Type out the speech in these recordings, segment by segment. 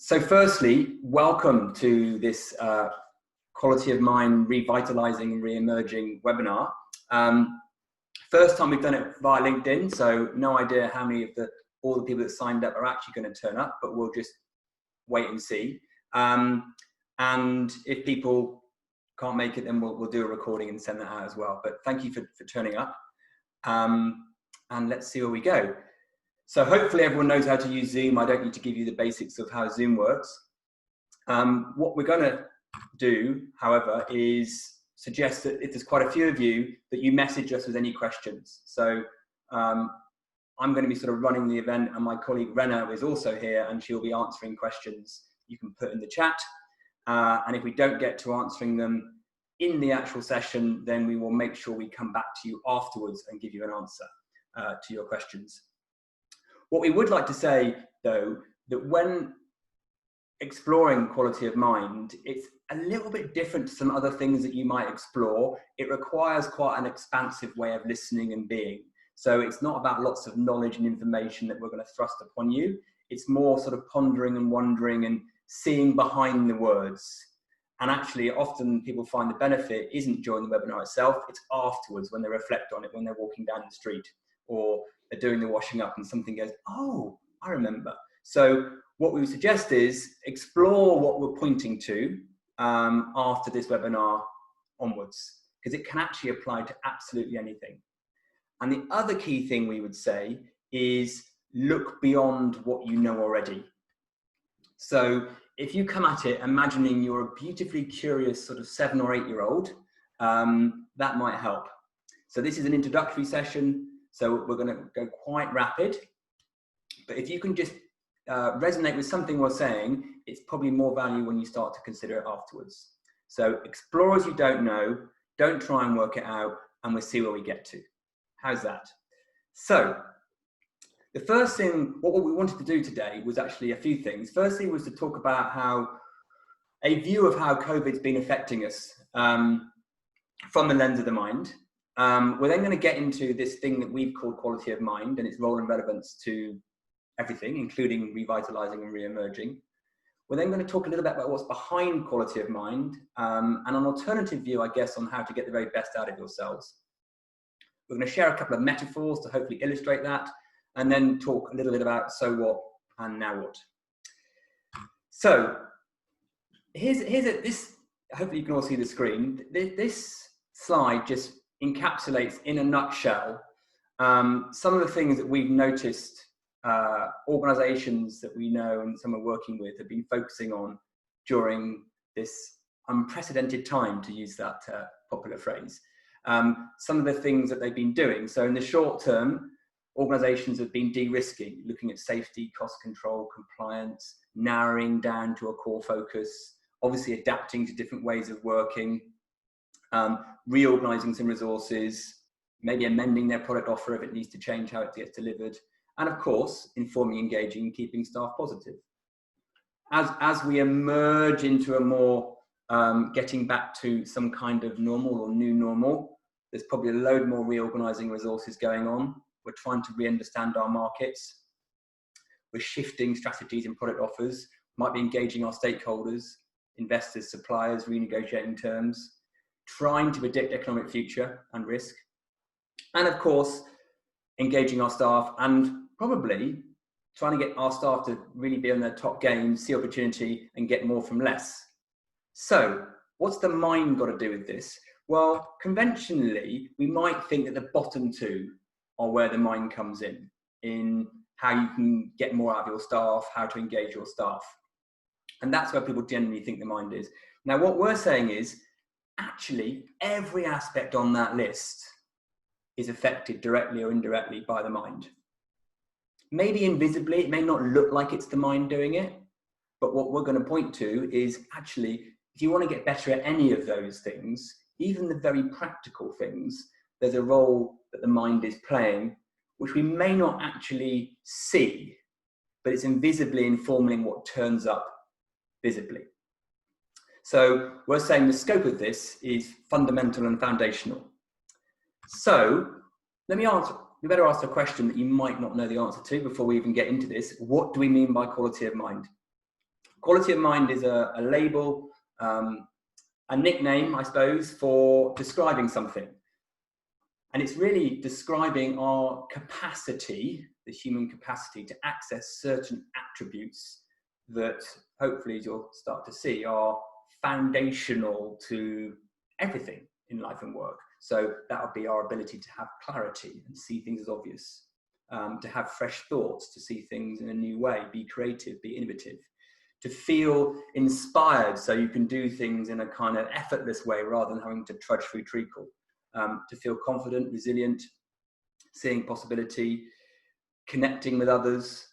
So firstly, welcome to this Quality of Mind Revitalizing and Re-emerging webinar. First time we've done it via LinkedIn, so no idea how many of all the people that signed up are actually going to turn up, but we'll just wait and see. And if people can't make it, then we'll do a recording and send that out as well. But thank you for turning up. And let's see where we go. So hopefully everyone knows how to use Zoom. I don't need to give you the basics of how Zoom works. What we're going to do, however, is suggest that if there's quite a few of you, that you message us with any questions. So I'm going to be sort of running the event, and my colleague Rena is also here, and she'll be answering questions you can put in the chat. And if we don't get to answering them in the actual session, then we will make sure we come back to you afterwards and give you an answer to your questions. What we would like to say, though, that when exploring quality of mind, it's a little bit different to some other things that you might explore. It requires quite an expansive way of listening and being. So it's not about lots of knowledge and information that we're going to thrust upon you. It's more sort of pondering and wondering and seeing behind the words. And actually, often people find the benefit isn't during the webinar itself, it's afterwards when they reflect on it, when they're walking down the street, or they're doing the washing up and something goes, oh, I remember. So what we would suggest is explore what we're pointing to after this webinar onwards, because it can actually apply to absolutely anything. And the other key thing we would say is look beyond what you know already. So if you come at it imagining you're a beautifully curious sort of 7 or 8 year old, that might help. So this is an introductory session. So we're going to go quite rapid, but if you can just resonate with something we're saying, it's probably more value when you start to consider it afterwards. So explore as you don't know, don't try and work it out, and we'll see where we get to. How's that? So the first thing, what we wanted to do today was actually a few things. Firstly was to talk about how a view of how COVID's been affecting us from the lens of the mind. We're then going to get into this thing that we've called quality of mind and its role and relevance to everything, including revitalizing and re-emerging. We're then going to talk a little bit about what's behind quality of mind and an alternative view, I guess, on how to get the very best out of yourselves. We're going to share a couple of metaphors to hopefully illustrate that, and then talk a little bit about so what and now what. So this, hopefully you can all see the screen. This slide just encapsulates in a nutshell some of the things that we've noticed organizations that we know and some are working with have been focusing on during this unprecedented time, to use that popular phrase. Some of the things that they've been doing. So in the short term, organizations have been de-risking, looking at safety, cost control, compliance, narrowing down to a core focus, obviously adapting to different ways of working, reorganizing some resources, maybe amending their product offer if it needs to change how it gets delivered, and of course, informing, engaging, keeping staff positive. As we emerge into a more getting back to some kind of normal or new normal, there's probably a load more reorganizing resources going on. We're trying to re-understand our markets. We're shifting strategies and product offers, might be engaging our stakeholders, investors, suppliers, renegotiating terms, trying to predict economic future and risk, and of course, engaging our staff and probably trying to get our staff to really be on their top game, see opportunity and get more from less. So what's the mind got to do with this? Well, conventionally, we might think that the bottom two are where the mind comes in how you can get more out of your staff, how to engage your staff. And that's where people generally think the mind is. Now, what we're saying is, actually, every aspect on that list is affected directly or indirectly by the mind. Maybe invisibly, it may not look like it's the mind doing it, but what we're going to point to is actually, if you want to get better at any of those things, even the very practical things, there's a role that the mind is playing, which we may not actually see, but it's invisibly informing what turns up visibly. So we're saying the scope of this is fundamental and foundational. So let me answer, we better ask a question that you might not know the answer to before we even get into this. What do we mean by quality of mind? Quality of mind is a label, a nickname, I suppose, for describing something. And it's really describing our capacity, the human capacity, to access certain attributes that hopefully, as you'll start to see, are foundational to everything in life and work. So that would be our ability to have clarity and see things as obvious, to have fresh thoughts, to see things in a new way, be creative, be innovative, to feel inspired so you can do things in a kind of effortless way rather than having to trudge through treacle. To feel confident, resilient, seeing possibility, connecting with others,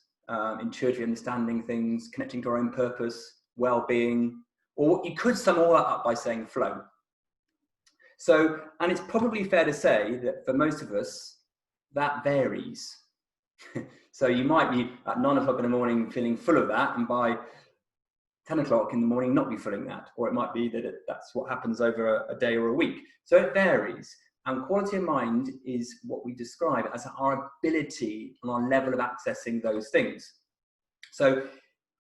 intuitively understanding things, connecting to our own purpose, well-being, or you could sum all that up by saying flow. So, and it's probably fair to say that for most of us, that varies. So you might be at 9 o'clock in the morning feeling full of that, and by 10 o'clock in the morning not be feeling that, or it might be that that's what happens over a day or a week. So it varies, and quality of mind is what we describe as our ability and our level of accessing those things. So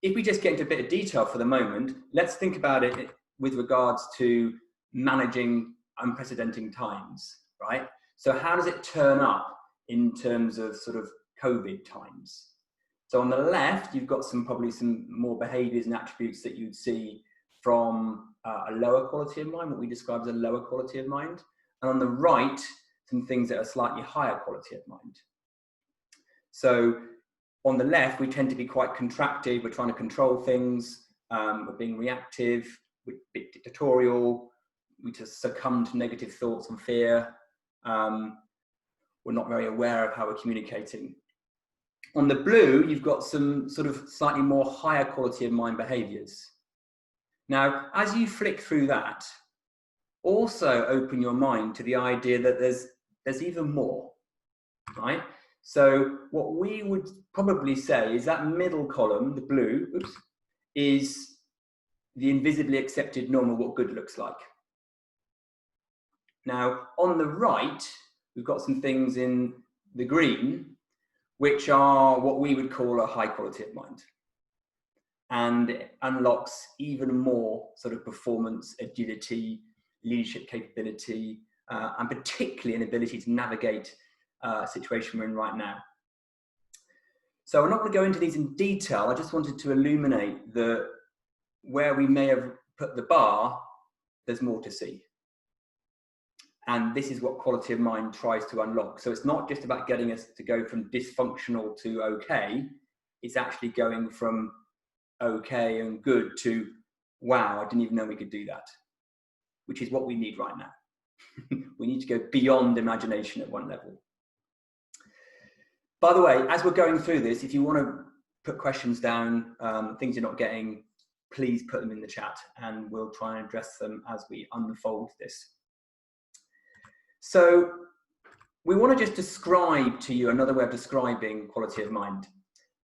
if we just get into a bit of detail for the moment, let's think about it with regards to managing unprecedented times, right? So how does it turn up in terms of sort of COVID times? So on the left, you've got probably some more behaviors and attributes that you'd see from a lower quality of mind, what we describe as a lower quality of mind. And on the right, some things that are slightly higher quality of mind. So on the left, we tend to be quite contracted. We're trying to control things. We're being reactive. We're a bit dictatorial. We just succumb to negative thoughts and fear. We're not very aware of how we're communicating. On the blue, you've got some sort of slightly more higher quality of mind behaviors. Now, as you flick through that, also open your mind to the idea that there's even more, right? So what we would probably say is that middle column, the blue, is the invisibly accepted norm of what good looks like. Now, on the right, we've got some things in the green, which are what we would call a high quality of mind. And it unlocks even more sort of performance, agility, leadership capability, and particularly an ability to navigate a situation we're in right now. So I'm not going to go into these in detail. I just wanted to illuminate where we may have put the bar, there's more to see. And this is what quality of mind tries to unlock. So it's not just about getting us to go from dysfunctional to okay. It's actually going from okay and good to, wow, I didn't even know we could do that, which is what we need right now. We need to go beyond imagination at one level. By the way, as we're going through this, if you want to put questions down, things you're not getting, please put them in the chat and we'll try and address them as we unfold this. So we want to just describe to you another way of describing quality of mind.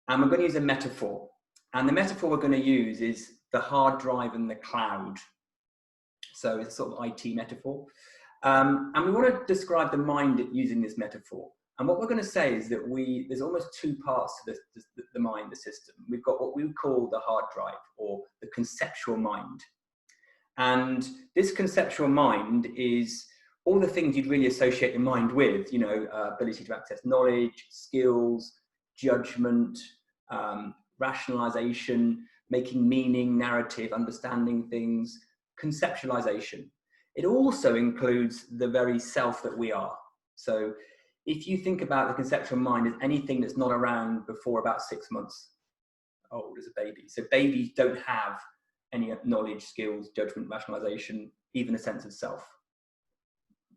And we're going to use a metaphor. And the metaphor we're going to use is the hard drive and the cloud. So it's a sort of IT metaphor. And we want to describe the mind using this metaphor. And what we're going to say is that there's almost two parts to the mind, the system. We've got what we would call the hard drive, or the conceptual mind. And this conceptual mind is all the things you'd really associate your mind with, you know, ability to access knowledge, skills, judgment, rationalization, making meaning, narrative, understanding things, conceptualization. It also includes the very self that we are. So if you think about the conceptual mind as anything that's not around before about 6 months old as a baby. So babies don't have any knowledge, skills, judgment, rationalization, even a sense of self.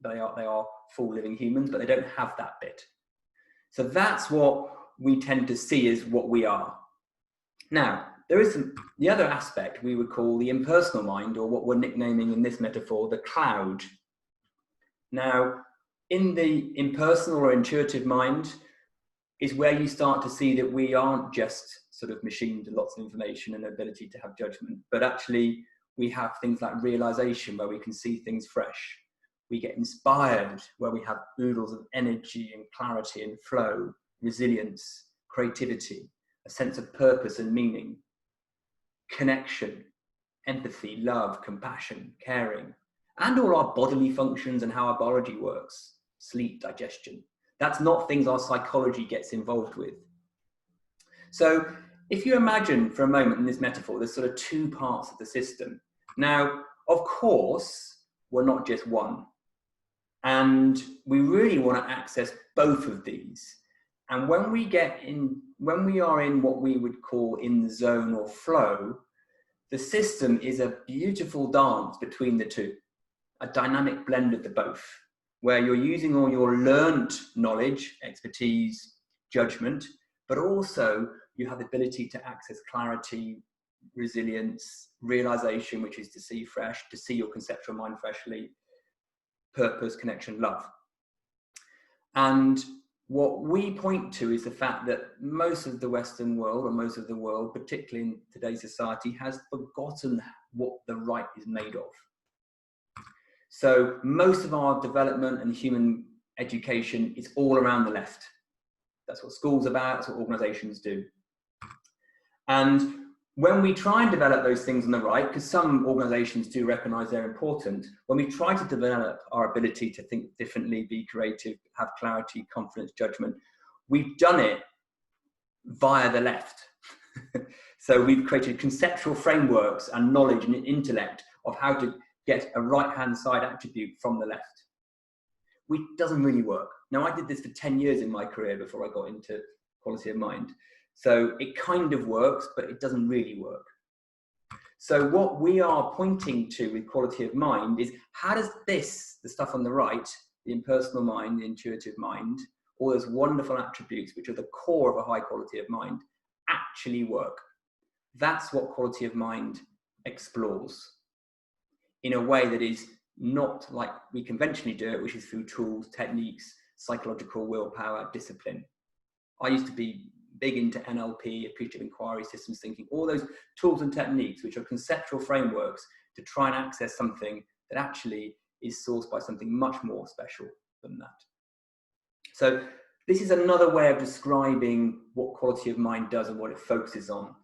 They are full living humans, but they don't have that bit. So that's what we tend to see as what we are. Now, there is the other aspect we would call the impersonal mind, or what we're nicknaming in this metaphor, the cloud. Now, in the impersonal or intuitive mind is where you start to see that we aren't just sort of machines with lots of information and ability to have judgment, but actually we have things like realization, where we can see things fresh. We get inspired, where we have oodles of energy and clarity and flow, resilience, creativity, a sense of purpose and meaning. connection, empathy, love, compassion, caring, and all our bodily functions and how our biology works, sleep, digestion. That's not things our psychology gets involved with. So if you imagine for a moment in this metaphor, there's sort of two parts of the system. Now, of course, we're not just one. And we really want to access both of these. And when we are in what we would call in the zone or flow, the system is a beautiful dance between the two, a dynamic blend of the both, where you're using all your learnt knowledge, expertise, judgment, but also you have the ability to access clarity, resilience, realization, which is to see fresh, to see your conceptual mind freshly, purpose, connection, love. And what we point to is the fact that most of the Western world, or most of the world, particularly in today's society, has forgotten what the right is made of. So most of our development and human education is all around the left. That's what school's about, that's what organizations do. And when we try and develop those things on the right, because some organizations do recognize they're important, when we try to develop our ability to think differently, be creative, have clarity, confidence, judgment, we've done it via the left. So we've created conceptual frameworks and knowledge and intellect of how to get a right-hand side attribute from the left. Which doesn't really work. Now, I did this for 10 years in my career before I got into quality of mind. So it kind of works, but it doesn't really work. So what we are pointing to with quality of mind is, how does this, the stuff on the right, the impersonal mind, the intuitive mind, all those wonderful attributes which are the core of a high quality of mind, actually work? That's what quality of mind explores in a way that is not like we conventionally do it, which is through tools, techniques, psychological willpower, discipline. I used to be big into NLP, appreciative inquiry, systems thinking, all those tools and techniques, which are conceptual frameworks to try and access something that actually is sourced by something much more special than that. So this is another way of describing what quality of mind does and what it focuses on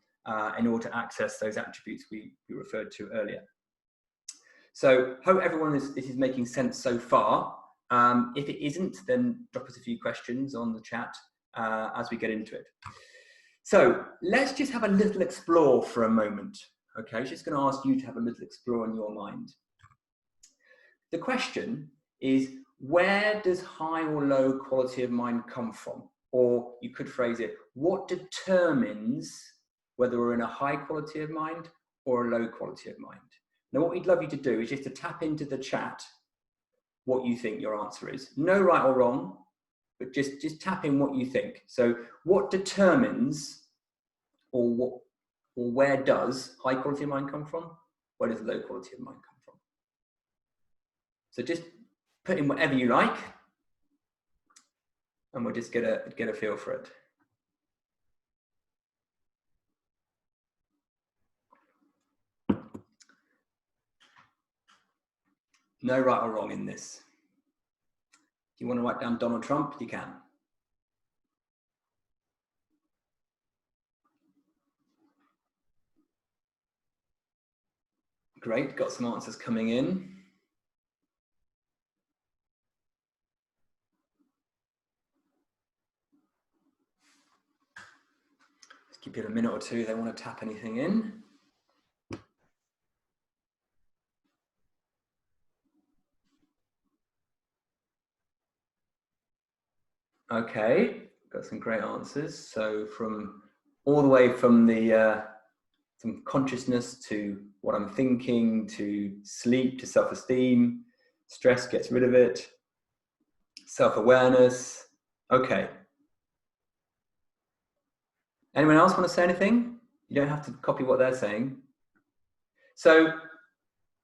in order to access those attributes we referred to earlier. So hope everyone this is making sense so far. If it isn't, then drop us a few questions on the chat as we get into it. So let's just have a little explore for a moment. Okay, I'm just going to ask you to have a little explore in your mind. The question is, where does high or low quality of mind come from? Or you could phrase it, what determines whether we're in a high quality of mind or a low quality of mind? Now, what we'd love you to do is just to tap into the chat what you think your answer is. No right or wrong, but just tap in what you think. So what determines, or where does high quality of mind come from? Where does low quality of mind come from? So just put in whatever you like, and we'll just get a feel for it. No right or wrong in this. If you want to write down Donald Trump, you can. Great, got some answers coming in. Just give it a minute or two, if they want to tap anything in. Okay, got some great answers. So from all the way from the from consciousness to what I'm thinking, to sleep, to self-esteem, stress gets rid of it, self-awareness. Okay. Anyone else want to say anything? You don't have to copy what they're saying. So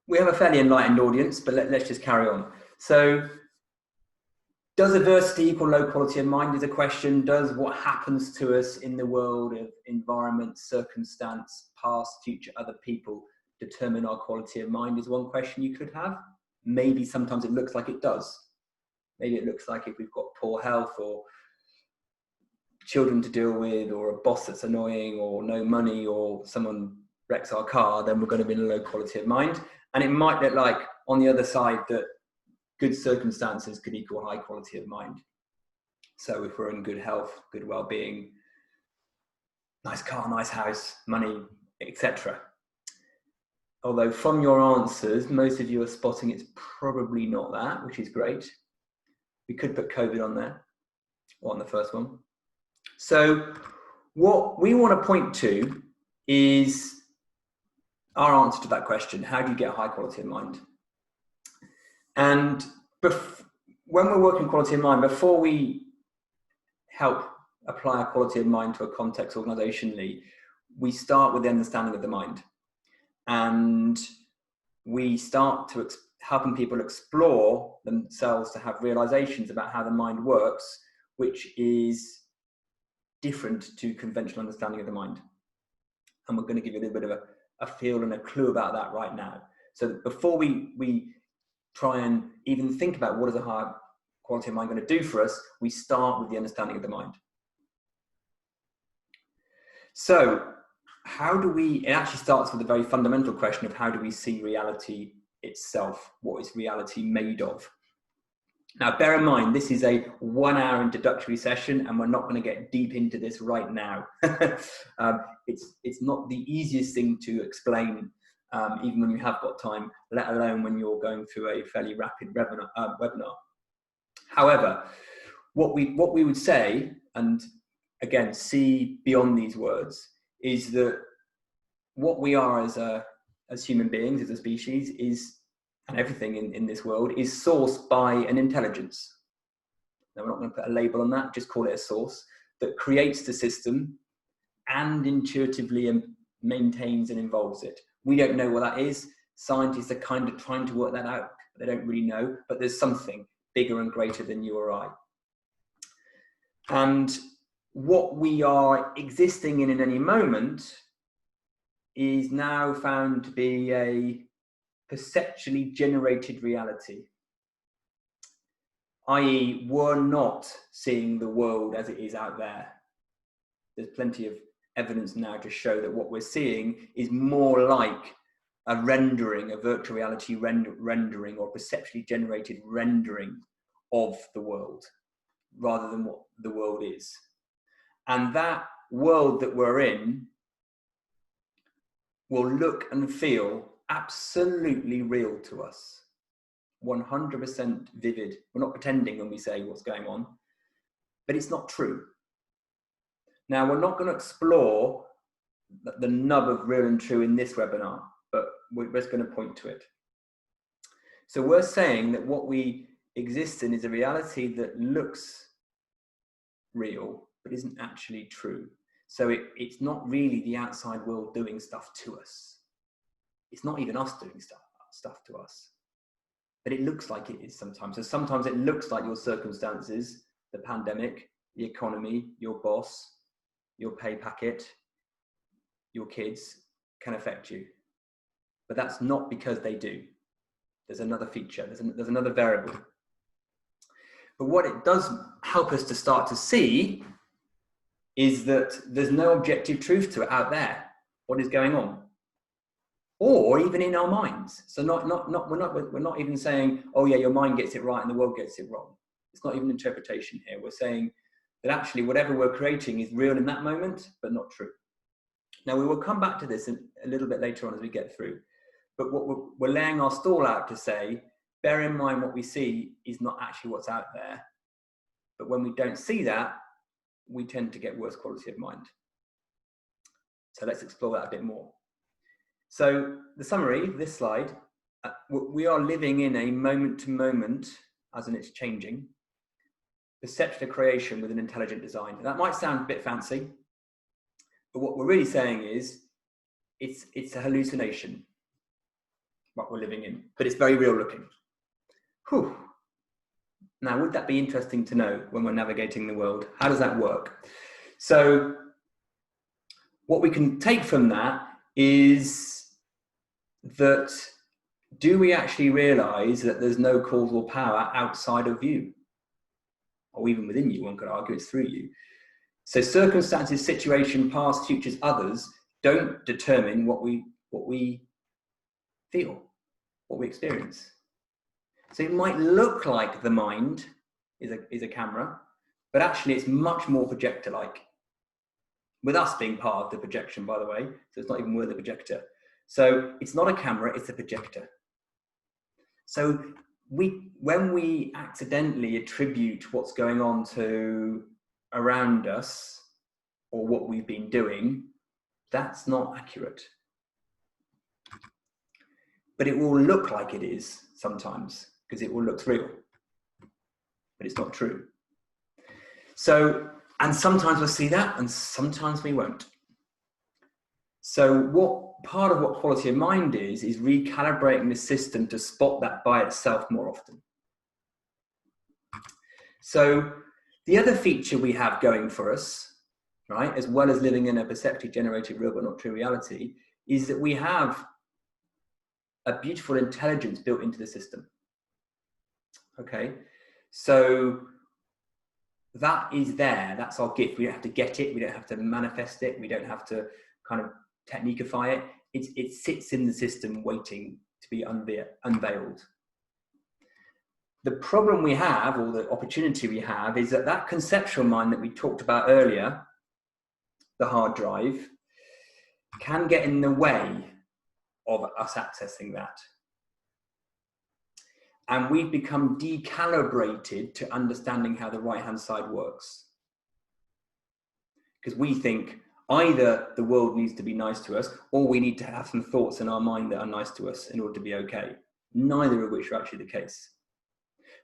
we have a fairly enlightened audience, but let's just carry on. So does adversity equal low quality of mind is a question. Does what happens to us in the world of environment, circumstance, past, future, other people determine our quality of mind is one question you could have. Maybe sometimes it looks like it does. Maybe it looks like if we've got poor health or children to deal with, or a boss that's annoying, or no money, or someone wrecks our car, then we're going to be in a low quality of mind. And it might look like on the other side that good circumstances could equal high quality of mind. So if we're in good health, good well-being, nice car, nice house, money, etc. Although from your answers, most of you are spotting it's probably not that, which is great. We could put COVID on there, or on the first one. So what we want to point to is our answer to that question: how do you get a high quality of mind? And when we're working quality of mind, before we help apply a quality of mind to a context organizationally, we start with the understanding of the mind. And we start to helping people explore themselves to have realizations about how the mind works, which is different to conventional understanding of the mind. And we're going to give you a little bit of a feel and a clue about that right now. So before we try and even think about what is a high quality of mind going to do for us, we start with the understanding of the mind. So it actually starts with a very fundamental question of how do we see reality itself? What is reality made of? Now, bear in mind, this is a 1 hour introductory session, and we're not going to get deep into this right now. It's not the easiest thing to explain, even when you have got time, let alone when you're going through a fairly rapid webinar. However, what we would say, and again, see beyond these words, is that what we are as human beings, as a species, is, and everything in this world, is sourced by an intelligence. Now, we're not going to put a label on that, just call it a source that creates the system and intuitively maintains and involves it. We don't know what that is. Scientists are kind of trying to work that out, but they don't really know. But there's something bigger and greater than you or I. And what we are existing in any moment is now found to be a perceptually generated reality, i.e. we're not seeing the world as it is out there. There's plenty of evidence now to show that what we're seeing is more like a rendering, a virtual reality rendering or perceptually generated rendering of the world, rather than what the world is. And that world that we're in will look and feel absolutely real to us, 100% vivid. We're not pretending when we say what's going on, but it's not true. Now, we're not going to explore the nub of real and true in this webinar, but we're just going to point to it. So we're saying that what we exist in is a reality that looks real, but isn't actually true. So it's not really the outside world doing stuff to us. It's not even us doing stuff to us, but it looks like it is sometimes. So sometimes it looks like your circumstances, the pandemic, the economy, your boss, your pay packet, your kids can affect you. But that's not because they do. There's another feature, there's another variable. But what it does help us to start to see is that there's no objective truth to it out there, what is going on, or even in our minds. So we're not even saying, oh yeah, your mind gets it right and the world gets it wrong. It's not even interpretation here. We're saying that actually whatever we're creating is real in that moment, but not true. Now we will come back to this a little bit later on as we get through, but what we're laying our stall out to say, bear in mind what we see is not actually what's out there. But when we don't see that, we tend to get worse quality of mind. So let's explore that a bit more. So the summary, this slide, we are living in a moment to moment, as in it's changing, perceptual creation with an intelligent design. That might sound a bit fancy, but what we're really saying is it's a hallucination, what we're living in, but it's very real looking. Whew. Now, would that be interesting to know when we're navigating the world? How does that work? So what we can take from that is that, do we actually realize that there's no causal power outside of you? Or even within you, one could argue it's through you. So circumstances, situation, past, futures, others don't determine what we feel, what we experience. So it might look like the mind is a camera, but actually it's much more projector-like. With us being part of the projection, by the way, so it's not even we're the projector. So it's not a camera, it's a projector. So when we accidentally attribute what's going on to around us or what we've been doing, that's not accurate. But it will look like it is sometimes because it will look real, but it's not true. So, and sometimes we'll see that and sometimes we won't. So part of what quality of mind is recalibrating the system to spot that by itself more often. So the other feature we have going for us, right, as well as living in a perceptually generated real but not true reality, is that we have a beautiful intelligence built into the system. Okay, so that is there, that's our gift. We don't have to get it, we don't have to manifest it, we don't have to kind of techniqueify it. It sits in the system waiting to be unveiled. The problem we have, or the opportunity we have, is that conceptual mind that we talked about earlier, the hard drive, can get in the way of us accessing that. And we've become decalibrated to understanding how the right-hand side works. Because we think either the world needs to be nice to us, or we need to have some thoughts in our mind that are nice to us in order to be okay. Neither of which are actually the case.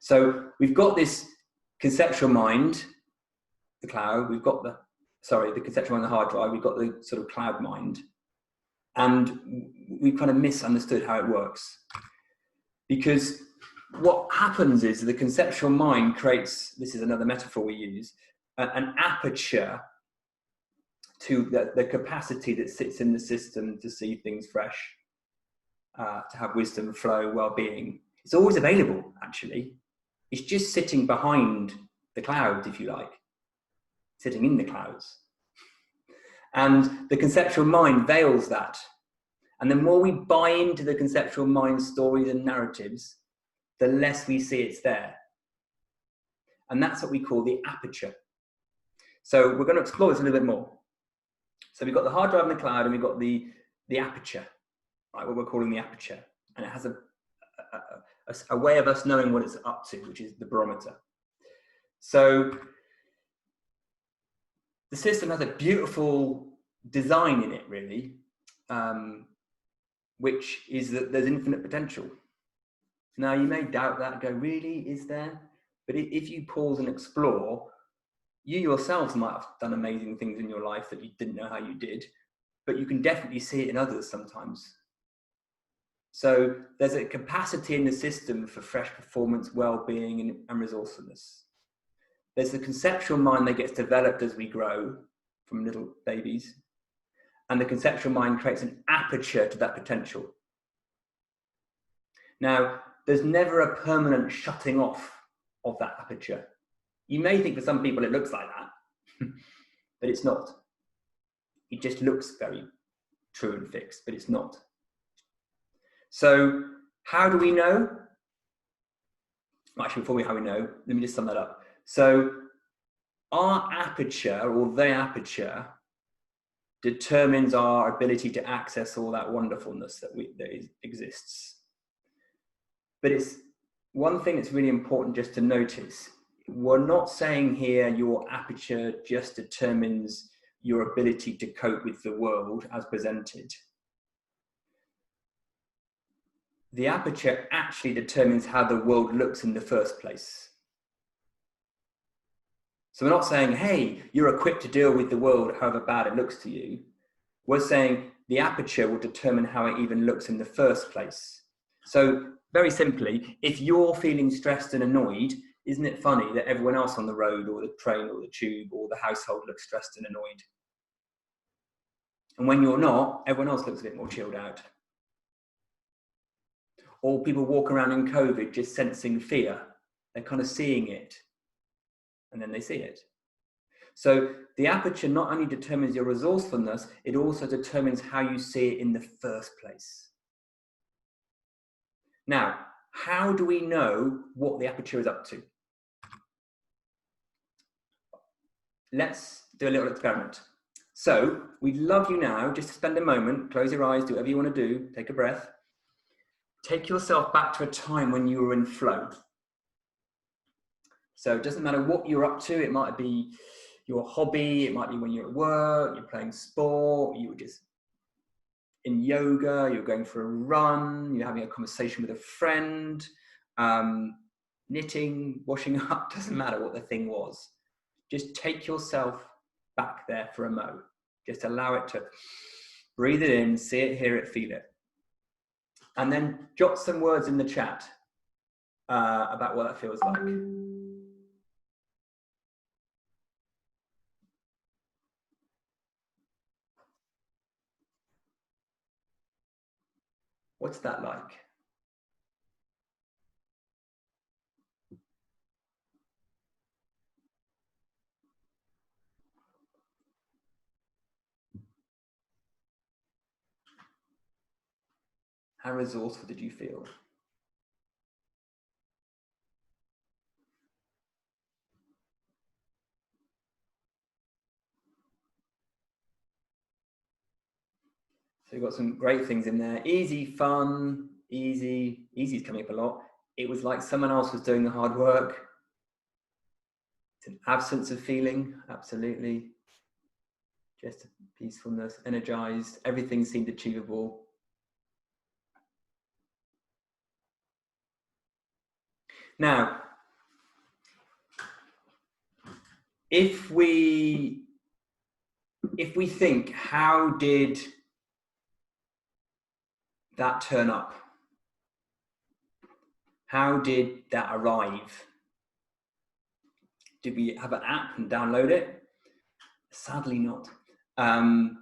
So we've got this conceptual mind, the cloud, we've got the conceptual mind, the hard drive, we've got the sort of cloud mind, and we've kind of misunderstood how it works. Because what happens is the conceptual mind creates, this is another metaphor we use, an aperture to the capacity that sits in the system to see things fresh, to have wisdom, flow, well-being. It's always available, actually. It's just sitting behind the clouds, if you like, sitting in the clouds. And the conceptual mind veils that. And the more we buy into the conceptual mind stories and narratives, the less we see it's there. And that's what we call the aperture. So we're going to explore this a little bit more. So we've got the hard drive in the cloud and we've got the aperture, right? What we're calling the aperture. And it has a way of us knowing what it's up to, which is the barometer. So the system has a beautiful design in it, really, which is that there's infinite potential. Now, you may doubt that and go, really, is there? But if you pause and explore, you yourselves might have done amazing things in your life that you didn't know how you did, but you can definitely see it in others sometimes. So there's a capacity in the system for fresh performance, well-being, and resourcefulness. There's the conceptual mind that gets developed as we grow from little babies, and the conceptual mind creates an aperture to that potential. Now, there's never a permanent shutting off of that aperture. You may think for some people it looks like that, but it's not. It just looks very true and fixed, but it's not. So how do we know? Actually, before how we know, let me just sum that up. So our aperture, or the aperture, determines our ability to access all that wonderfulness that exists. But it's one thing that's really important just to notice. We're not saying here your aperture just determines your ability to cope with the world as presented. The aperture actually determines how the world looks in the first place. So we're not saying, hey, you're equipped to deal with the world however bad it looks to you. We're saying the aperture will determine how it even looks in the first place. So very simply, if you're feeling stressed and annoyed, isn't it funny that everyone else on the road or the train or the tube or the household looks stressed and annoyed? And when you're not, everyone else looks a bit more chilled out. Or people walk around in COVID just sensing fear. They're kind of seeing it, and then they see it. So the aperture not only determines your resourcefulness, it also determines how you see it in the first place. Now, how do we know what the aperture is up to? Let's do a little experiment. So we'd love you now just to spend a moment, close your eyes, do whatever you want to do, take a breath. Take yourself back to a time when you were in flow. So it doesn't matter what you're up to. It might be your hobby. It might be when you're at work, you're playing sport, you were just in yoga, you're going for a run, you're having a conversation with a friend, knitting, washing up, doesn't matter what the thing was. Just take yourself back there for a mo. Just allow it to breathe it in, see it, hear it, feel it. And then jot some words in the chat about what that feels like. What's that like? How resourceful did you feel? So you've got some great things in there. Easy, fun, easy. Easy's coming up a lot. It was like someone else was doing the hard work. It's an absence of feeling, absolutely. Just peacefulness, energized. Everything seemed achievable. Now, if we think, how did that turn up? How did that arrive? Did we have an app and download it? Sadly not. Can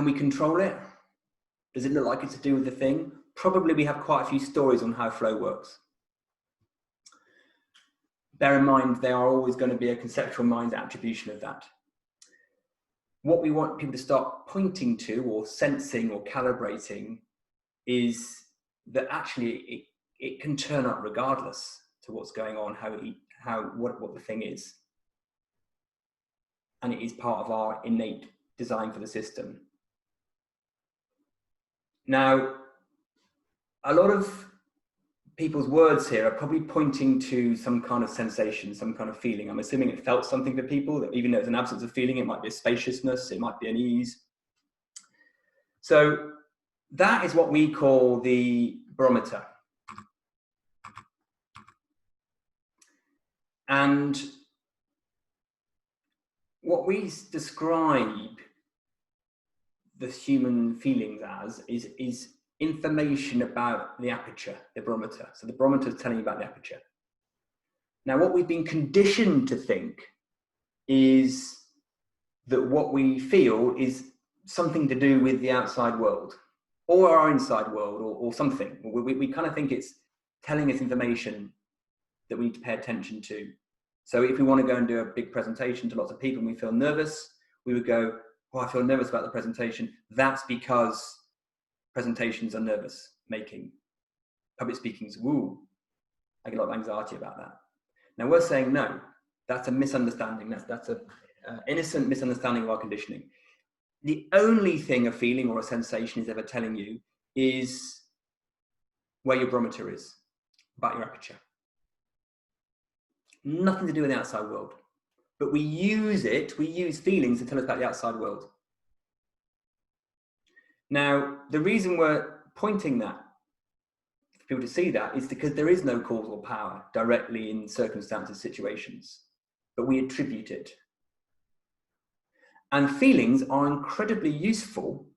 we control it? Does it look like it's to do with the thing? Probably we have quite a few stories on how flow works. Bear in mind, there are always going to be a conceptual mind attribution of that. What we want people to start pointing to or sensing or calibrating is that actually it can turn up regardless to what's going on, what the thing is. And it is part of our innate design for the system. Now, a lot of people's words here are probably pointing to some kind of sensation, some kind of feeling. I'm assuming it felt something for people, that even though it's an absence of feeling, it might be a spaciousness, it might be an ease. So that is what we call the barometer. And what we describe the human feelings as is information about the aperture, the barometer. So the barometer is telling you about the aperture. Now, what we've been conditioned to think is that what we feel is something to do with the outside world or our inside world or something. We kind of think it's telling us information that we need to pay attention to. So if we want to go and do a big presentation to lots of people and we feel nervous, we would go, oh, I feel nervous about the presentation. That's because presentations are nervous making. Public speaking's woo. I get a lot of anxiety about that. Now we're saying no, that's a misunderstanding. That's an innocent misunderstanding of our conditioning. The only thing a feeling or a sensation is ever telling you is where your barometer is, about your aperture. Nothing to do with the outside world. But we use feelings to tell us about the outside world. Now, the reason we're pointing that for people to see that is because there is no causal power directly in circumstances, situations, but we attribute it. And feelings are incredibly useful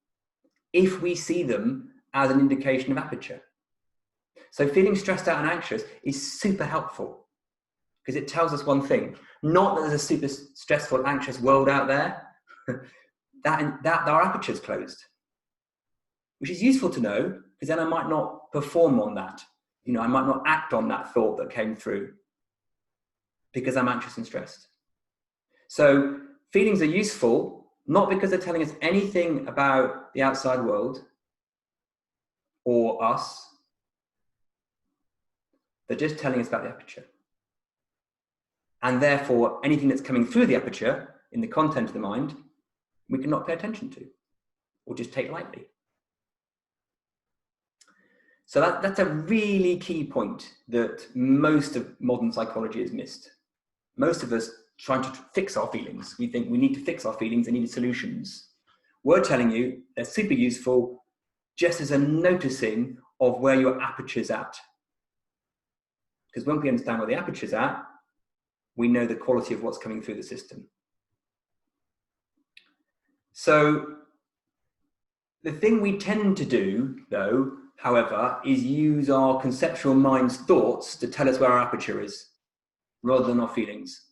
if we see them as an indication of aperture. So feeling stressed out and anxious is super helpful because it tells us one thing, not that there's a super stressful, anxious world out there, that our aperture is closed, which is useful to know because then I might not perform on that. I might not act on that thought that came through because I'm anxious and stressed. So feelings are useful, not because they're telling us anything about the outside world or us. They're just telling us about the aperture. And therefore, anything that's coming through the aperture in the content of the mind, we cannot pay attention to or just take lightly. So that's a really key point that most of modern psychology has missed. Most of us trying to fix our feelings. We think we need to fix our feelings and need solutions. We're telling you they're super useful just as a noticing of where your aperture's at. Because when we understand where the aperture's at, we know the quality of what's coming through the system. So the thing we tend to do, though, however, is use our conceptual mind's thoughts to tell us where our aperture is, rather than our feelings.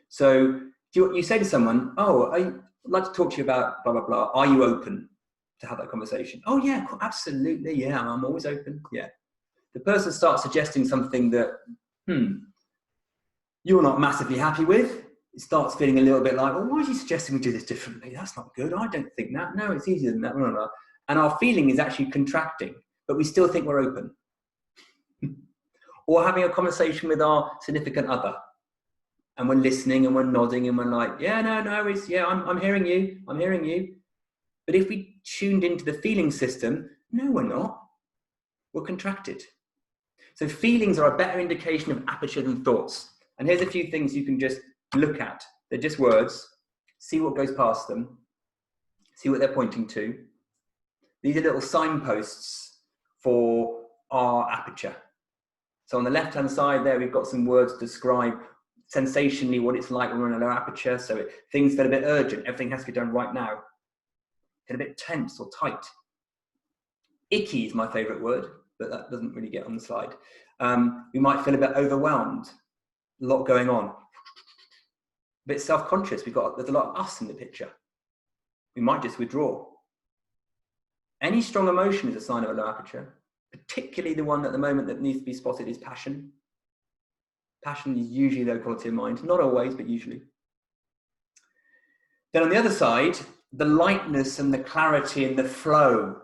So you say to someone, oh, I'd like to talk to you about blah, blah, blah. Are you open to have that conversation? Oh, yeah, absolutely. Yeah, I'm always open. Yeah. The person starts suggesting something that, you're not massively happy with. It starts feeling a little bit like, well, why is he suggesting we do this differently? That's not good. I don't think that. No, it's easier than that. Blah, blah, blah. And our feeling is actually contracting, but we still think we're open. Or having a conversation with our significant other, and we're listening and we're nodding and we're like, yeah, no, it's, yeah, I'm hearing you. I'm hearing you. But if we tuned into the feeling system, no, we're not. We're contracted. So feelings are a better indication of aperture than thoughts. And here's a few things you can just look at. They're just words. See what goes past them. See what they're pointing to. These are little signposts for our aperture. So on the left-hand side there, we've got some words to describe sensationally what it's like when we're in a low aperture. So things feel a bit urgent. Everything has to be done right now. Get a bit tense or tight. Icky is my favorite word, but that doesn't really get on the slide. We might feel a bit overwhelmed. A lot going on. A bit self-conscious. There's a lot of us in the picture. We might just withdraw. Any strong emotion is a sign of a low aperture, particularly the one at the moment that needs to be spotted is passion. Passion is usually low quality of mind. Not always, but usually. Then on the other side, the lightness and the clarity and the flow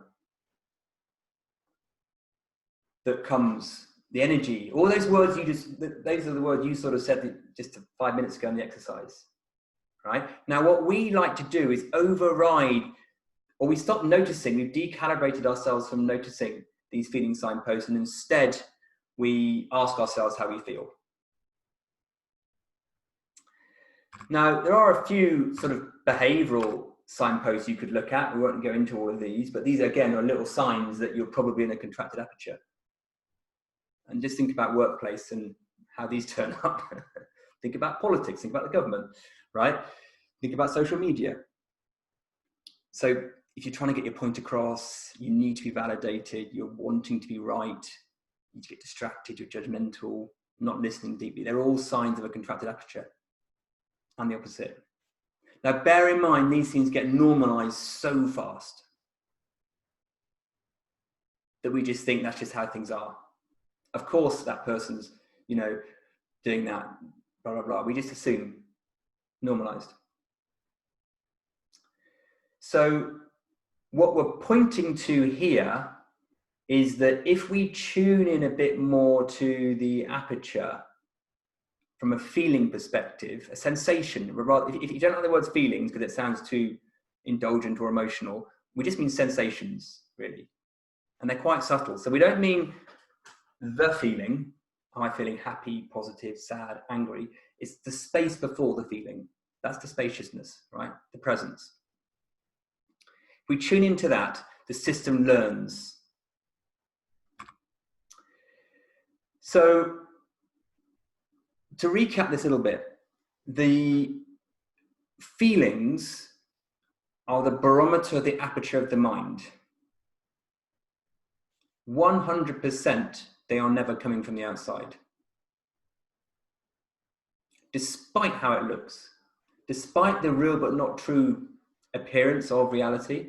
that comes, the energy, all those words those are the words you sort of said just 5 minutes ago in the exercise, right? Now, what we like to do is override, or we stop noticing, we've decalibrated ourselves from noticing these feeling signposts, and instead we ask ourselves how we feel. Now, there are a few sort of behavioral signposts you could look at. We won't go into all of these, but these, again, are little signs that you're probably in a contracted aperture. And just think about workplace and how these turn up. Think about politics, think about the government, right? Think about social media. So if you're trying to get your point across, you need to be validated, you're wanting to be right, you get distracted, you're judgmental, not listening deeply. They're all signs of a contracted aperture. And the opposite. Now, bear in mind, these things get normalized so fast that we just think that's just how things are. Of course, that person's, doing that, blah, blah, blah. We just assume normalized. So what we're pointing to here is that if we tune in a bit more to the aperture from a feeling perspective, a sensation, if you don't like the words feelings because it sounds too indulgent or emotional, we just mean sensations, really. And they're quite subtle. So we don't mean the feeling, am I feeling happy, positive, sad, angry? It's the space before the feeling. That's the spaciousness, right? The presence. If we tune into that, the system learns. So to recap this a little bit, the feelings are the barometer of the aperture of the mind. 100%, they are never coming from the outside. Despite how it looks, despite the real but not true appearance of reality,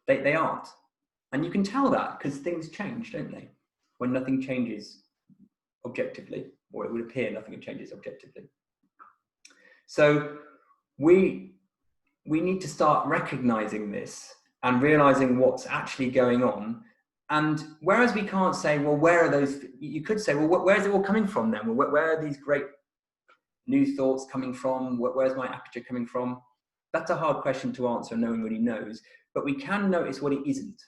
they aren't. And you can tell that because things change, don't they? When nothing changes objectively, or it would appear nothing changes objectively. So we need to start recognizing this and realizing what's actually going on. And whereas we can't say, well, where are those, you could say, well, where is it all coming from then? Well, where are these great new thoughts coming from? Where's my aperture coming from? That's a hard question to answer, no one really knows, but we can notice what it isn't.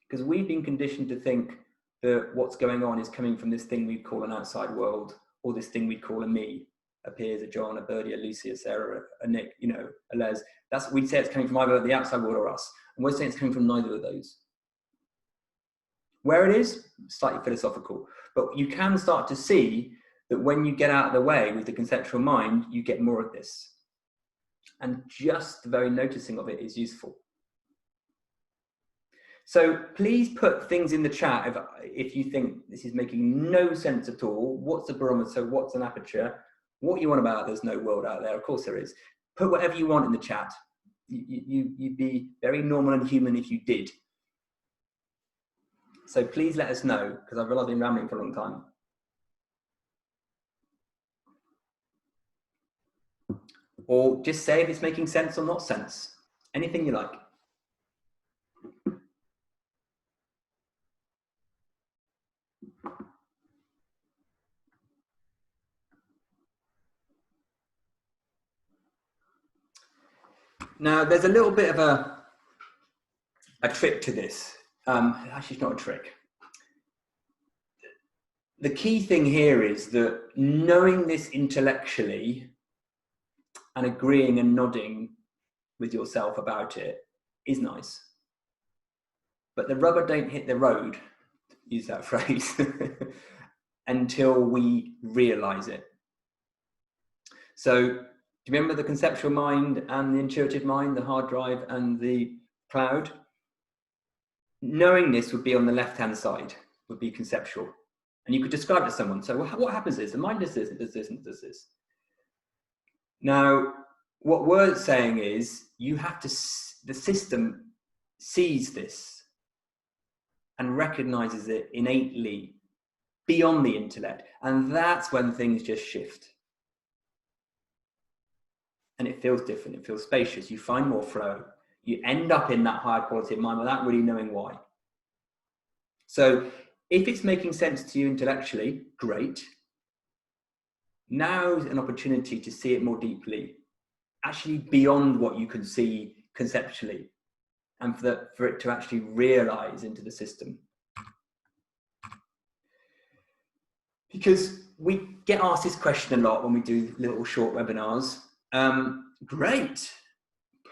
Because we've been conditioned to think that what's going on is coming from this thing we call an outside world, or this thing we call a me, a Piers, a John, a Birdie, a Lucy, a Sarah, a Nick, you know, a Les. That's, we'd say it's coming from either the outside world or us. And we're saying it's coming from neither of those. Where it is, slightly philosophical, but you can start to see that when you get out of the way with the conceptual mind, you get more of this. And just the very noticing of it is useful. So please put things in the chat if you think this is making no sense at all. What's a barometer? What's an aperture? What you want about there's no world out there. Of course there is. Put whatever you want in the chat. You'd be very normal and human if you did. So please let us know, because I've realised I've been rambling for a long time. Or just say if it's making sense or not sense. Anything you like. Now, there's a little bit of a trick to this. Actually, it's not a trick. The key thing here is that knowing this intellectually and agreeing and nodding with yourself about it is nice. But the rubber don't hit the road, use that phrase, until we realize it. So, do you remember the conceptual mind and the intuitive mind, the hard drive and the cloud? Knowing this would be on the left-hand side, would be conceptual. And you could describe it to someone. So what happens is the mind does this, it does this, and it does this. Now, what we're saying is you have to, the system sees this and recognizes it innately beyond the intellect. And that's when things just shift. And it feels different, it feels spacious, you find more flow, you end up in that higher quality of mind without really knowing why. So if it's making sense to you intellectually, great. Now's an opportunity to see it more deeply, actually beyond what you can see conceptually, and for it to actually realize into the system. Because we get asked this question a lot when we do little short webinars. Great,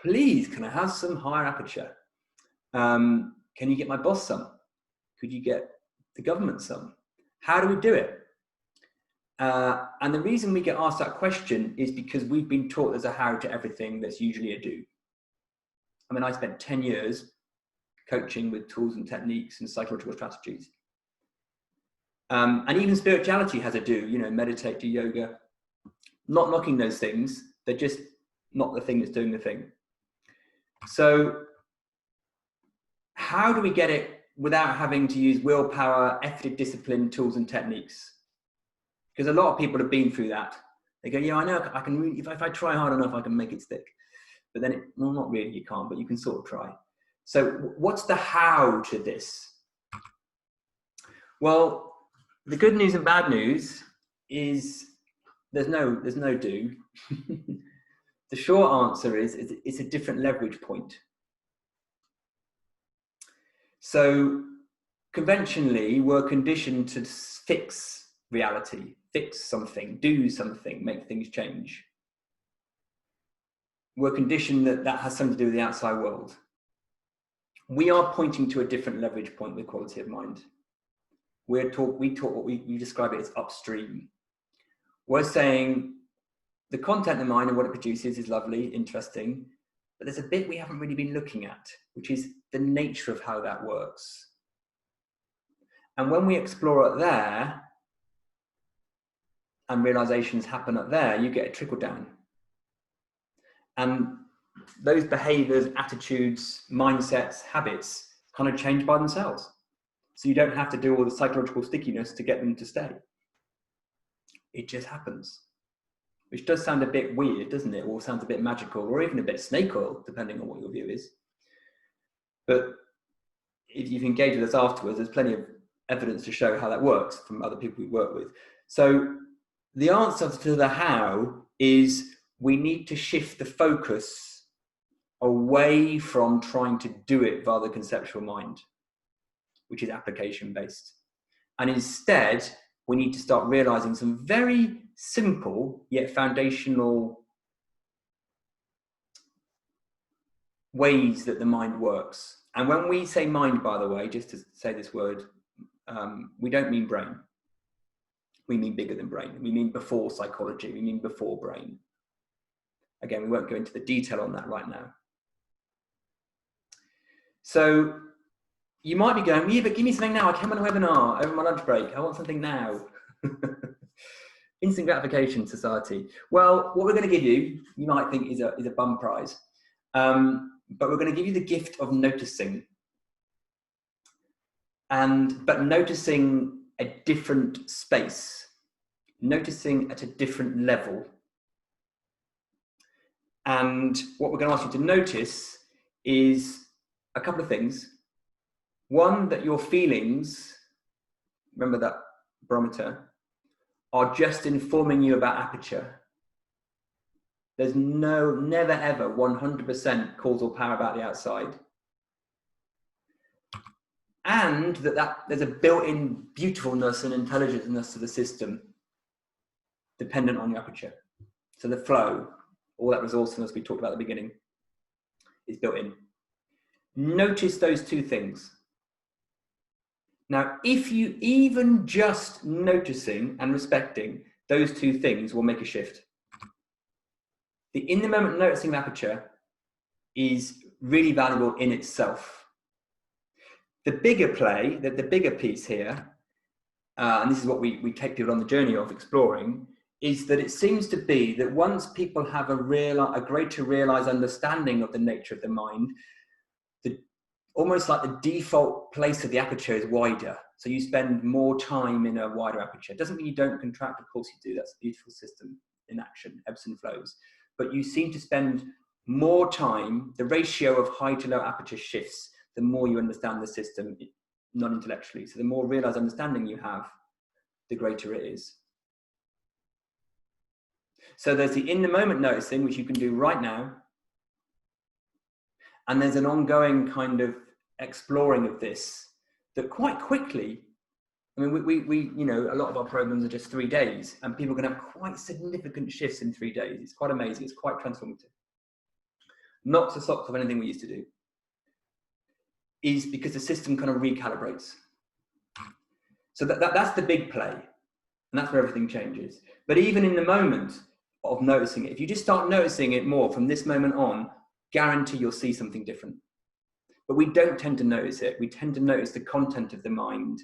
please, can I have some higher aperture? Can you get my boss some? Could you get the government some? How do we do it? And the reason we get asked that question is because we've been taught there's a how to everything that's usually a do. I mean, I spent 10 years coaching with tools and techniques and psychological strategies. And even spirituality has a do, you know, meditate, do yoga. Not knocking those things, they're just not the thing that's doing the thing. So how do we get it without having to use willpower, effort, discipline, tools and techniques? Because a lot of people have been through that. They go, yeah, I know I can, if I try hard enough, I can make it stick. But then, well, not really, you can't, but you can sort of try. So what's the how to this? Well, the good news and bad news is there's no do. The short answer is it's a different leverage point. So conventionally, we're conditioned to fix reality, fix something, do something, make things change. We're conditioned that that has something to do with the outside world. We are pointing to a different leverage point with quality of mind. We describe it as upstream. We're saying the content of the mind and what it produces is lovely, interesting, but there's a bit we haven't really been looking at, which is the nature of how that works. And when we explore it there, and realizations happen up there, you get a trickle down. And those behaviors, attitudes, mindsets, habits kind of change by themselves. So you don't have to do all the psychological stickiness to get them to stay. It just happens. which does sound a bit weird, doesn't it? Or sounds a bit magical, or even a bit snake oil, depending on what your view is. But if you've engaged with us afterwards, there's plenty of evidence to show how that works from other people we work with. So the answer to the how is we need to shift the focus away from trying to do it via the conceptual mind, which is application based. And instead, we need to start realizing some very simple yet foundational ways that the mind works. And when we say mind, by the way, just to say this word, we don't mean brain. We mean bigger than brain. We mean before psychology. We mean before brain. Again, we won't go into the detail on that right now. So you might be going, yeah, but give me something now. I came on a webinar over my lunch break. I want something now. Instant gratification society. Well, what we're going to give you, you might think is a bum prize. But we're going to give you the gift of noticing. But noticing a different space. Noticing at a different level. And what we're going to ask you to notice is a couple of things. One, that your feelings, remember that barometer, are just informing you about aperture. There's never ever 100% causal power about the outside. And that there's a built-in beautifulness and intelligentness to the system, dependent on your aperture. So the flow, all that resourcefulness we talked about at the beginning, is built in. Notice those two things. Now, if you even just noticing and respecting those two things will make a shift. The in the moment noticing of aperture is really valuable in itself. The bigger play, the bigger piece here, and this is what we take people on the journey of exploring, is that it seems to be that once people have a greater realized understanding of the nature of the mind, almost like the default place of the aperture is wider. So you spend more time in a wider aperture. It doesn't mean you don't contract, of course you do. That's a beautiful system in action, ebbs and flows. But you seem to spend more time, the ratio of high to low aperture shifts, the more you understand the system non-intellectually. So the more realized understanding you have, the greater it is. So there's the in the moment noticing, which you can do right now. And there's an ongoing kind of exploring of this that quite quickly, I mean, we you know, a lot of our programs are just 3 days and people can have quite significant shifts in 3 days. It's quite amazing. It's quite transformative. Not to socks of anything we used to do, is because the system kind of recalibrates. So that's the big play. And that's where everything changes. But even in the moment of noticing it, if you just start noticing it more from this moment on, guarantee you'll see something different. But we don't tend to notice it. We tend to notice the content of the mind,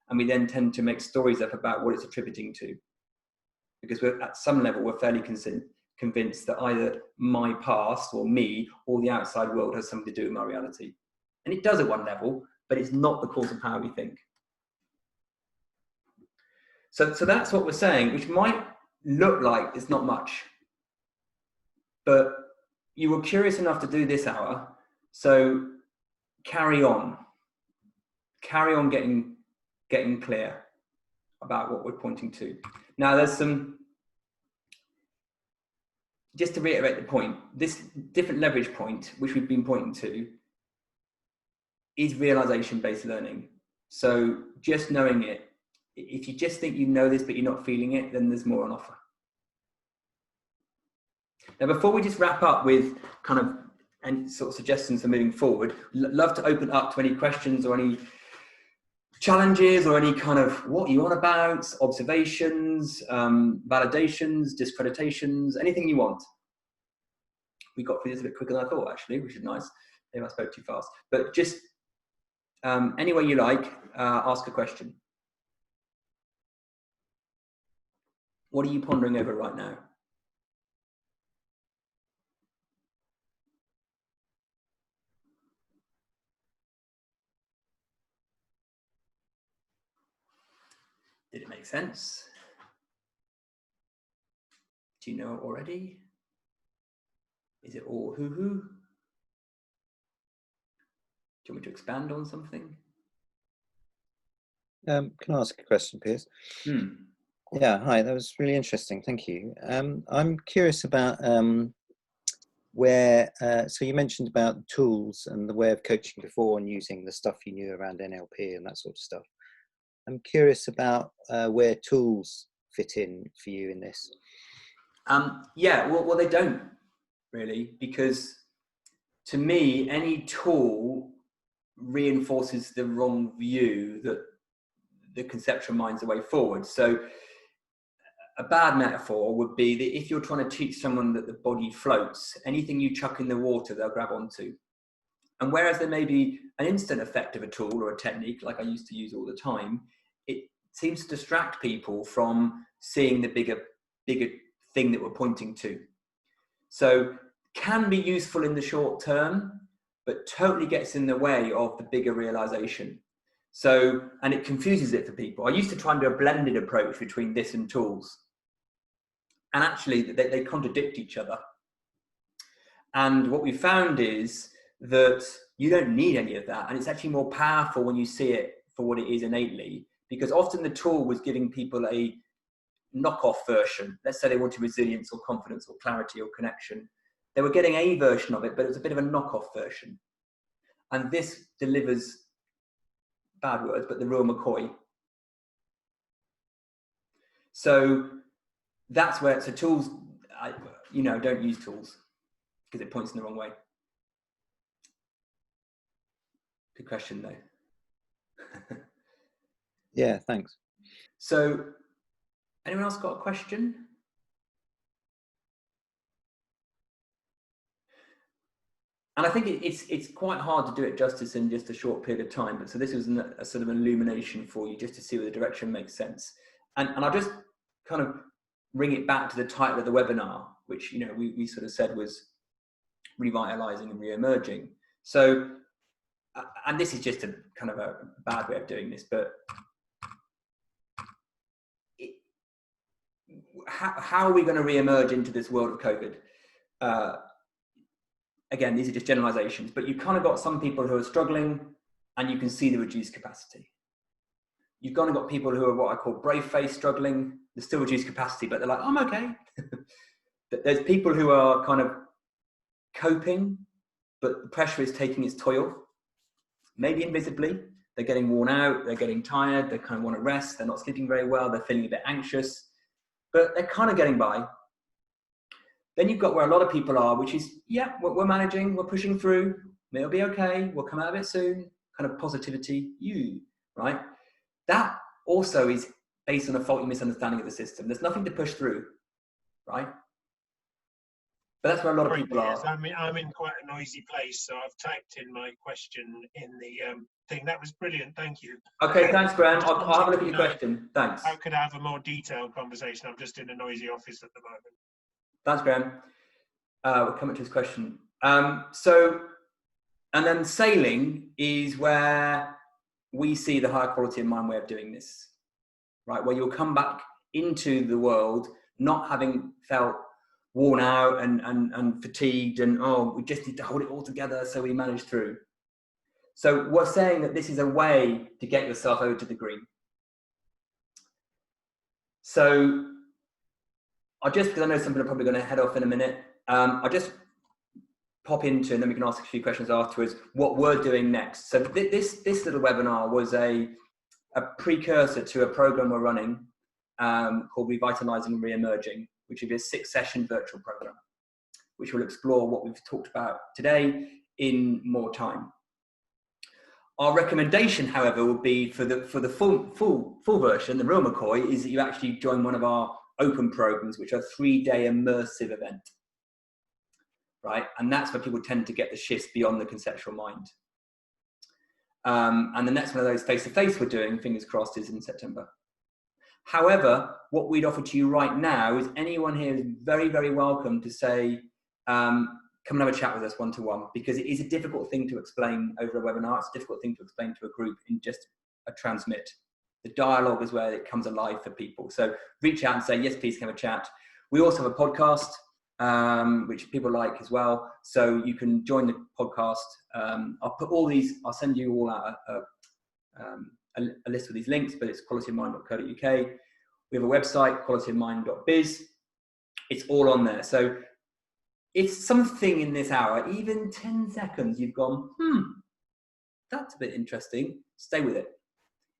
and we then tend to make stories up about what it's attributing to. Because at some level, we're fairly convinced that either my past or me or the outside world has something to do with my reality. And it does at one level, but it's not the cause of power we think. So that's what we're saying, which might look like it's not much. But you were curious enough to do this hour, so carry on getting clear about what we're pointing to. Now there's just to reiterate the point, this different leverage point, which we've been pointing to, is realization-based learning. So just knowing it, if you just think you know this but you're not feeling it, then there's more on offer. Now, before we just wrap up with kind of any sort of suggestions for moving forward, love to open up to any questions or any challenges or any kind of what you on about, observations, validations, discreditations, anything you want. We got through this a bit quicker than I thought, actually, which is nice. Maybe I spoke too fast. But just any way you like, ask a question. What are you pondering over right now? Did it make sense? you know it already? Is it all hoo-hoo? Do you want me to expand on something? Can I ask a question, Piers? Yeah, hi, that was really interesting, thank you. I'm curious about so you mentioned about tools and the way of coaching before and using the stuff you knew around NLP and that sort of stuff. I'm curious about where tools fit in for you in this. Yeah, well, they don't really, because to me, any tool reinforces the wrong view that the conceptual mind's the way forward. So a bad metaphor would be that if you're trying to teach someone that the body floats, anything you chuck in the water, they'll grab onto. And whereas there may be an instant effect of a tool or a technique, like I used to use all the time, it seems to distract people from seeing the bigger thing that we're pointing to. So can be useful in the short term, but totally gets in the way of the bigger realization. So, and it confuses it for people. I used to try and do a blended approach between this and tools. And actually they contradict each other. And what we found is that you don't need any of that. And it's actually more powerful when you see it for what it is innately, because often the tool was giving people a knockoff version. Let's say they wanted resilience or confidence or clarity or connection. They were getting a version of it, but it was a bit of a knockoff version. And this delivers, bad words, but the real McCoy. So that's where, so tools, don't use tools because it points in the wrong way. Good question though. Yeah, thanks. So anyone else got a question? And I think it's quite hard to do it justice in just a short period of time. But so this was a sort of illumination for you just to see whether the direction makes sense. And I'll just kind of bring it back to the title of the webinar, which, we sort of said was revitalizing and re-emerging. So, and this is just a kind of a bad way of doing this, but how are we going to re-emerge into this world of COVID? Again, these are just generalizations, but you've kind of got some people who are struggling and you can see the reduced capacity. You've kind of got people who are what I call brave face struggling. There's still reduced capacity, but they're like, I'm okay. There's people who are kind of coping, but the pressure is taking its toll, maybe invisibly. They're getting worn out, they're getting tired, they kind of want to rest, they're not sleeping very well, they're feeling a bit anxious, but they're kind of getting by. Then you've got where a lot of people are, which is, yeah, we're managing, we're pushing through, it'll be okay, we'll come out of it soon, kind of positivity, right? That also is based on a faulty misunderstanding of the system. There's nothing to push through, right? But that's where a lot of people are. I'm in quite a noisy place, so I've typed in my question in the thing. That was brilliant, thank you. Okay, thanks, Graham. I'll have a look at your question. Thanks. How could I have a more detailed conversation? I'm just in a noisy office at the moment. Thanks, Graham. We're coming to his question. So, and then sailing is where we see the higher quality of mind way of doing this, right? Where you'll come back into the world not having felt worn out and fatigued and, oh, we just need to hold it all together so we manage through. So we're saying that this is a way to get yourself over to the green. So because I know some people are probably going to head off in a minute, I'll just pop into, and then we can ask a few questions afterwards, what we're doing next. So this little webinar was a precursor to a program we're running called Revitalizing and Re-emerging, which will be a 6-session virtual program, which will explore what we've talked about today in more time. Our recommendation, however, would be for the full version, the real McCoy, is that you actually join one of our open programs, which are 3-day immersive event, right? And that's where people tend to get the shifts beyond the conceptual mind. And the next one of those face-to-face we're doing, fingers crossed, is in September. However, what we'd offer to you right now is anyone here is very, very welcome to say, come and have a chat with us one-to-one, because it is a difficult thing to explain over a webinar. It's a difficult thing to explain to a group in just a transmit. The dialogue is where it comes alive for people. So reach out and say, yes, please come have a chat. We also have a podcast, which people like as well. So you can join the podcast. I'll put all these, I'll send you all out a list of these links, but it's qualityofmind.co.uk. We have a website, qualityofmind.biz. It's all on there. So if something in this hour, even 10 seconds, you've gone, that's a bit interesting, stay with it.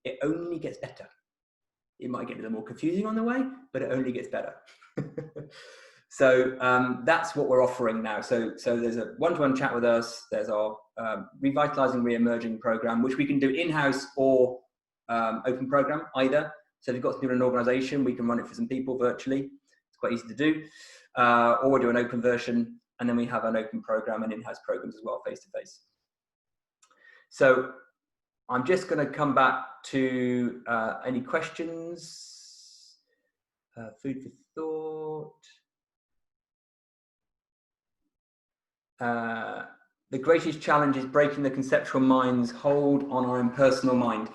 It only gets better. It might get a little more confusing on the way, but it only gets better. So that's what we're offering now. So there's a one-to-one chat with us. There's our Revitalising Re-emerging program, which we can do in-house or open program, either. So if you've got some people in an organisation, we can run it for some people virtually. It's quite easy to do. Or we'll do an open version, and then we have an open program and in-house programs as well, face-to-face. So I'm just going to come back to any questions. Food for thought. The greatest challenge is breaking the conceptual mind's hold on our impersonal mind.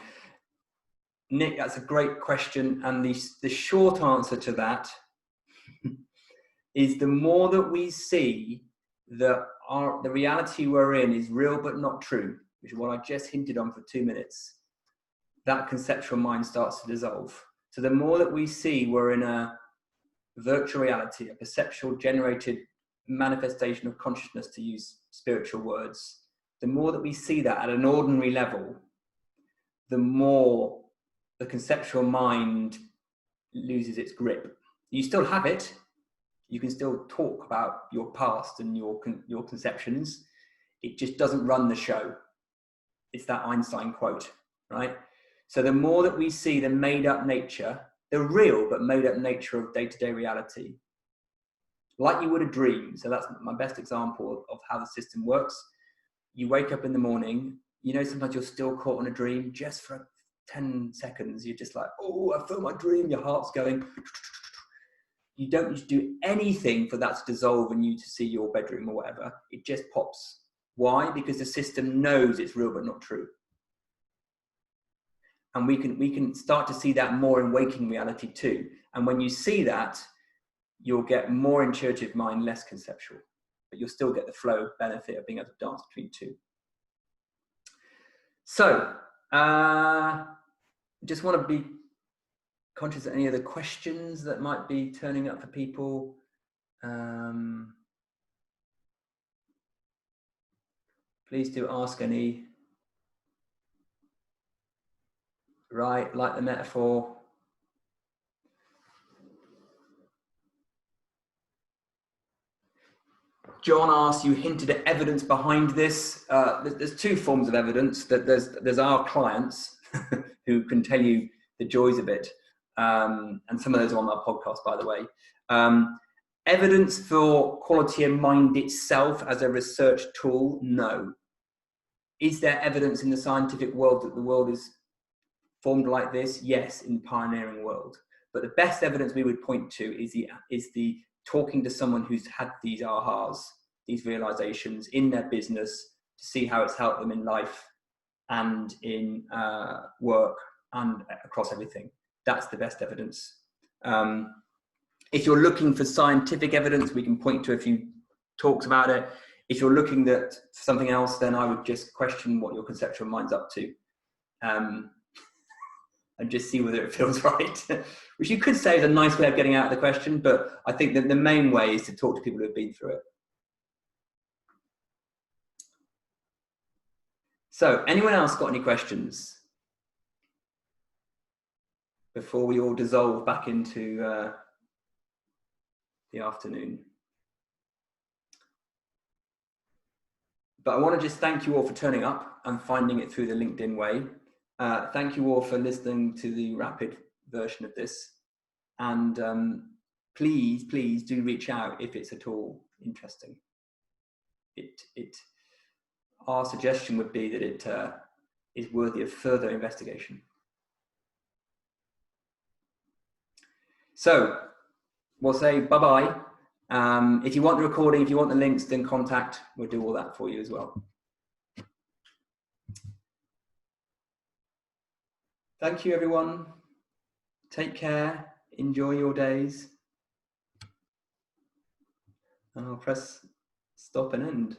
Nick, that's a great question. And the short answer to that is the more that we see that the reality we're in is real but not true, which is what I just hinted on for 2 minutes, that conceptual mind starts to dissolve. So the more that we see we're in a virtual reality, a perceptual generated manifestation of consciousness, to use spiritual words, the more that we see that at an ordinary level, the more the conceptual mind loses its grip. You still have it. You can still talk about your past and your conceptions. It just doesn't run the show. It's that Einstein quote, right? So the more that we see the made up nature, the real but made up nature of day-to-day reality, like you would a dream. So that's my best example of how the system works. You wake up in the morning, sometimes you're still caught in a dream just for 10 seconds. You're just like, oh, I feel my dream. Your heart's going. You don't need to do anything for that to dissolve and you to see your bedroom or whatever. It just pops. Why? Because the system knows it's real but not true. And we can start to see that more in waking reality too. And when you see that, you'll get more intuitive mind, less conceptual. But you'll still get the flow benefit of being able to dance between two. So, just want to be conscious of any other questions that might be turning up for people. Please do ask any. Right, like the metaphor. John asks, you hinted at evidence behind this. There's two forms of evidence. That there's our clients who can tell you the joys of it. And some of those are on our podcast, by the way. Evidence for quality of mind itself as a research tool? No. Is there evidence in the scientific world that the world is formed like this? Yes, in the pioneering world. But the best evidence we would point to is the talking to someone who's had these ahas, these realizations in their business, to see how it's helped them in life and in work and across everything. That's the best evidence. If you're looking for scientific evidence, we can point to a few talks about it. If you're looking at something else, then I would just question what your conceptual mind's up to. And just see whether it feels right, which you could say is a nice way of getting out of the question, but I think that the main way is to talk to people who have been through it. So, anyone else got any questions before we all dissolve back into the afternoon? But I want to just thank you all for turning up and finding it through the LinkedIn way. Thank you all for listening to the rapid version of this. And please do reach out if it's at all interesting. Our suggestion would be that it is worthy of further investigation. So we'll say bye-bye. If you want the recording, if you want the links, then contact. We'll do all that for you as well. Thank you, everyone. Take care. Enjoy your days. and I'll press stop and end.